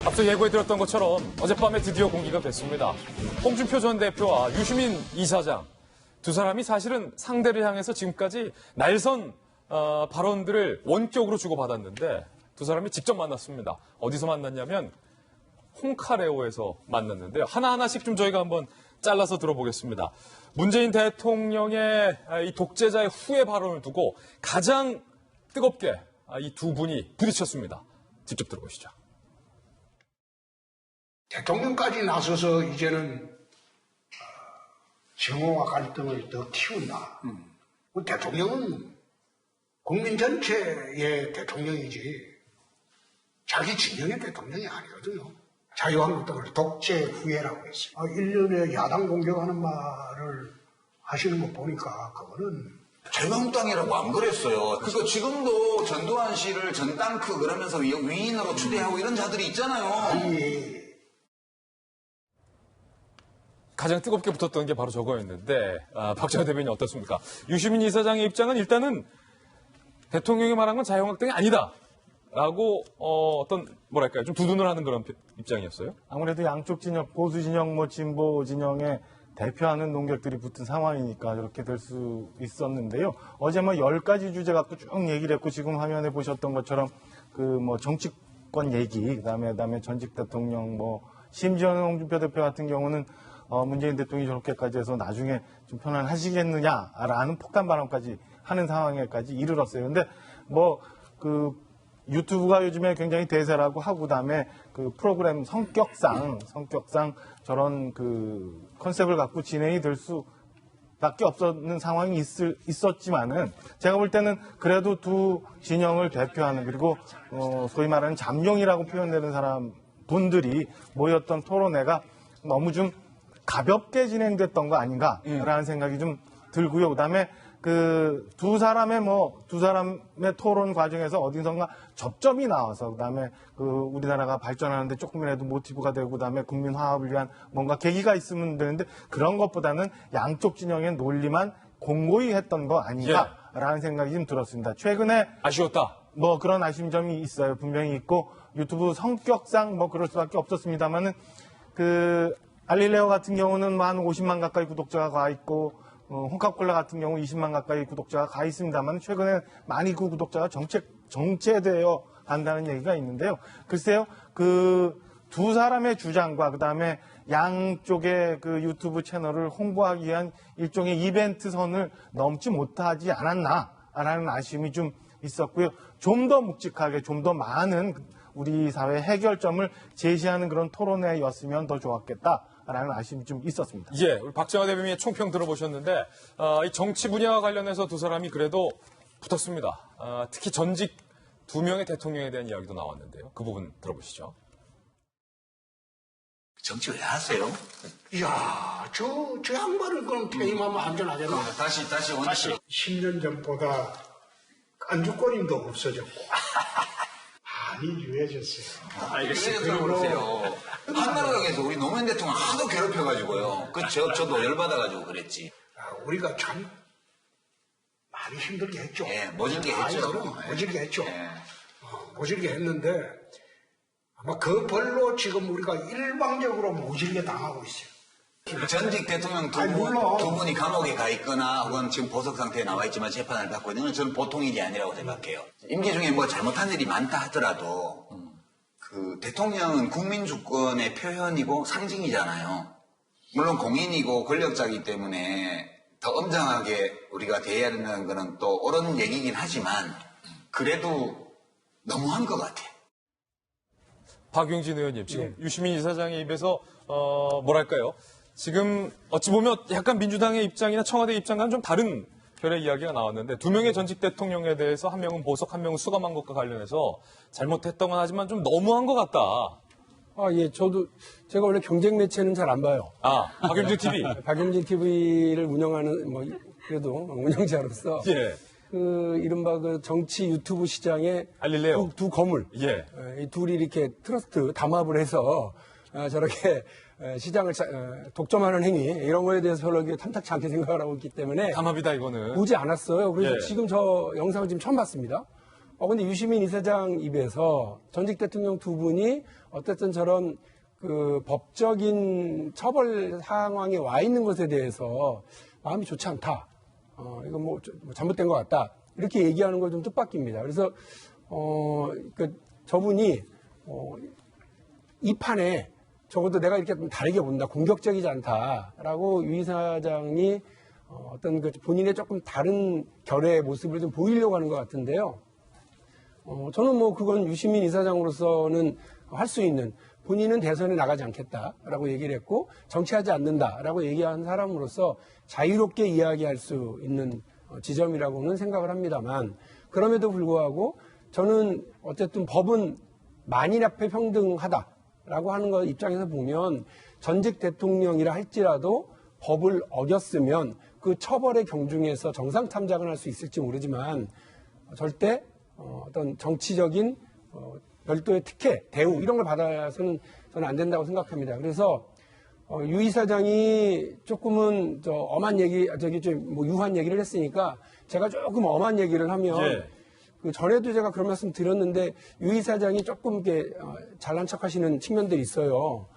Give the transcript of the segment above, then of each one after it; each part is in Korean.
앞서 예고해드렸던 것처럼 어젯밤에 드디어 공개가 됐습니다. 홍준표 전 대표와 유시민 이사장 두 사람이 사실은 상대를 향해서 지금까지 날선 발언들을 원격으로 주고받았는데 두 사람이 직접 만났습니다. 어디서 만났냐면 홍카레오에서 만났는데요. 하나하나씩 좀 저희가 한번 잘라서 들어보겠습니다. 문재인 대통령의 이 독재자의 후회 발언을 두고 가장 뜨겁게 이 두 분이 부딪혔습니다. 직접 들어보시죠. 대통령까지 나서서 이제는 정오와 갈등을 더 키운다. 대통령은 국민 전체의 대통령이지 자기 진영의 대통령이 아니거든요. 자유한국당을 독재 후예라고 했어요. 일련의 야당 공격하는 말을 하시는 거 보니까 그거는 자유한국당이라고 안 그랬어요. 그거 지금도 전두환 씨를 전당크 그러면서 위인으로 추대하고 이런 자들이 있잖아요. 아니, 가장 뜨겁게 붙었던 게 바로 저거였는데 박정희 대변인 어떻습니까? 유시민 이사장의 입장은 일단은 대통령이 말한 건 자유한국당이 아니다. 라고 어떤 뭐랄까요 좀 두둔을 하는 그런 입장이었어요. 아무래도 양쪽 진영, 보수 진영, 진보 진영에 대표하는 논객들이 붙은 상황이니까 이렇게 될 수 있었는데요. 어제 10가지 주제 갖고 쭉 얘기를 했고 지금 화면에 보셨던 것처럼 정치권 얘기, 그다음에 전직 대통령 심지어는 홍준표 대표 같은 경우는 문재인 대통령이 저렇게까지 해서 나중에 좀 편안하시겠느냐라는 폭탄 발언까지 하는 상황에까지 이르렀어요. 근데 유튜브가 요즘에 굉장히 대세라고 하고 그다음에 그 프로그램 성격상 저런 컨셉을 갖고 진행이 될 수밖에 없었는 상황이 있었지만은 제가 볼 때는 그래도 두 진영을 대표하는 그리고 소위 말하는 잠룡이라고 표현되는 분들이 모였던 토론회가 너무 좀 가볍게 진행됐던 거 아닌가라는 생각이 좀 들고요. 그다음에 두 사람의 토론 과정에서 어디선가 접점이 나와서 그다음에 우리나라가 발전하는데 조금이라도 모티브가 되고 그다음에 국민 화합을 위한 뭔가 계기가 있으면 되는데 그런 것보다는 양쪽 진영의 논리만 공고히 했던 거 아닌가라는 생각이 좀 들었습니다. 최근에 아쉬웠다. 그런 아쉬운 점이 있어요. 분명히 있고 유튜브 성격상 그럴 수밖에 없었습니다만은 알릴레오 같은 경우는 한 50만 가까이 구독자가 가 있고 홍카콜라 같은 경우 20만 가까이 구독자가 가 있습니다만 최근에 많이 그 구독자가 정체되어 간다는 얘기가 있는데요. 글쎄요, 두 사람의 주장과 그다음에 양쪽의 유튜브 채널을 홍보하기 위한 일종의 이벤트 선을 넘지 못하지 않았나라는 아쉬움이 좀 있었고요. 좀 더 묵직하게, 좀 더 많은 우리 사회의 해결점을 제시하는 그런 토론회였으면 더 좋았겠다라는 아쉬움이 좀 있었습니다. 예, 우리 박정희 대변인의 총평 들어보셨는데 이 정치 분야와 관련해서 두 사람이 그래도 붙었습니다. 특히 전직 두 명의 대통령에 대한 이야기도 나왔는데요. 그 부분 들어보시죠. 정치 왜 하세요? 이야, 저 양반은 그럼 퇴임하면 안전하잖아. 다시 10년 전보다 안주권임도 없어졌고 많이 유해졌어요. 알겠습니다. 그러세요. 한나라당에서 우리 노무현 대통령 하도 괴롭혀가지고요. 저도 열받아가지고 그랬지. 우리가 참 많이 힘들게 했죠. 예, 모질게 했죠. 모질게 했죠. 예. 모질게 했는데 아마 그 벌로 지금 우리가 일방적으로 모질게 당하고 있어요. 전직 대통령 두 분이 감옥에 가 있거나 혹은 지금 보석 상태에 나와 있지만 재판을 받고 있는 건 저는 보통 일이 아니라고 생각해요. 임기 중에 잘못한 일이 많다 하더라도 대통령은 국민 주권의 표현이고 상징이잖아요. 물론 공인이고 권력자이기 때문에 더 엄정하게 우리가 대해야 되는 거는 또 옳은 얘기긴 하지만 그래도 너무한 것 같아요. 박용진 의원님, 지금 유시민 이사장의 입에서 뭐랄까요? 지금 어찌 보면 약간 민주당의 입장이나 청와대 입장과는 좀 다른 결의 이야기가 나왔는데 두 명의 전직 대통령에 대해서 한 명은 보석, 한 명은 수감한 것과 관련해서 잘못했던 건 하지만 좀 너무한 것 같다. 예, 제가 원래 경쟁 매체는 잘 안 봐요. 박용진 TV. 박용진 TV를 운영하는, 그래도 운영자로서. 예. 이른바 정치 유튜브 시장에 알릴레오. 두 거물. 예. 이 둘이 이렇게 트러스트 담합을 해서 저렇게 시장을 독점하는 행위, 이런 거에 대해서 별로 탐탁치 않게 생각을 하고 있기 때문에. 담합이다, 이거는. 보지 않았어요. 그래서 예. 지금 저 영상을 지금 처음 봤습니다. 근데 유시민 이사장 입에서 전직 대통령 두 분이 어쨌든 저런 그 법적인 처벌 상황에 와 있는 것에 대해서 마음이 좋지 않다. 이거 뭐 잘못된 것 같다. 이렇게 얘기하는 걸 좀 뜻밖입니다. 그래서, 저분이, 이 판에 적어도 내가 이렇게 좀 다르게 본다. 공격적이지 않다라고 유 이사장이 어떤 그 본인의 조금 다른 결의 모습을 좀 보이려고 하는 것 같은데요. 저는 뭐 그건 유시민 이사장으로서는 할 수 있는 본인은 대선에 나가지 않겠다라고 얘기를 했고 정치하지 않는다라고 얘기한 사람으로서 자유롭게 이야기할 수 있는 지점이라고는 생각을 합니다만 그럼에도 불구하고 저는 어쨌든 법은 만인 앞에 평등하다라고 하는 것 입장에서 보면 전직 대통령이라 할지라도 법을 어겼으면 그 처벌의 경중에서 정상 참작을 할 수 있을지 모르지만 절대 어떤 정치적인 별도의 특혜, 대우 이런 걸 받아서는 저는 안 된다고 생각합니다. 그래서 유 이사장이 조금은 엄한 얘기, 좀 유한 얘기를 했으니까 제가 조금 엄한 얘기를 하면 예. 그 전에도 제가 그런 말씀 드렸는데 유 이사장이 조금 이렇게 잘난 척하시는 측면들이 있어요.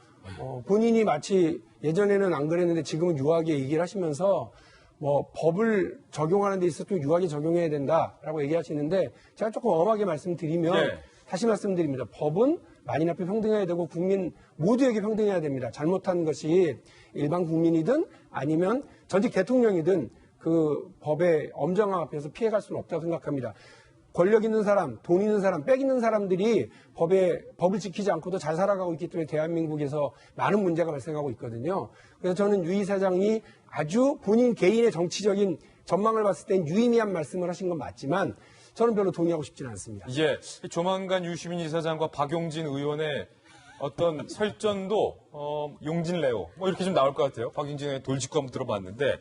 본인이 마치 예전에는 안 그랬는데 지금은 유하게 얘기를 하시면서 뭐 법을 적용하는 데 있어서 좀 유하게 적용해야 된다라고 얘기하시는데 제가 조금 엄하게 말씀드리면 네. 다시 말씀드립니다. 법은 만인 앞에 평등해야 되고 국민 모두에게 평등해야 됩니다. 잘못한 것이 일반 국민이든 아니면 전직 대통령이든 그 법의 엄정함 앞에서 피해갈 수는 없다고 생각합니다. 권력 있는 사람, 돈 있는 사람, 빽 있는 사람들이 법을 지키지 않고도 잘 살아가고 있기 때문에 대한민국에서 많은 문제가 발생하고 있거든요. 그래서 저는 유 이사장이 아주 본인 개인의 정치적인 전망을 봤을 땐 유의미한 말씀을 하신 건 맞지만 저는 별로 동의하고 싶지는 않습니다. 예, 조만간 유시민 이사장과 박용진 의원의 어떤 설전도 용진 레오 뭐 이렇게 좀 나올 것 같아요. 박용진 의원의 돌직구 한번 들어봤는데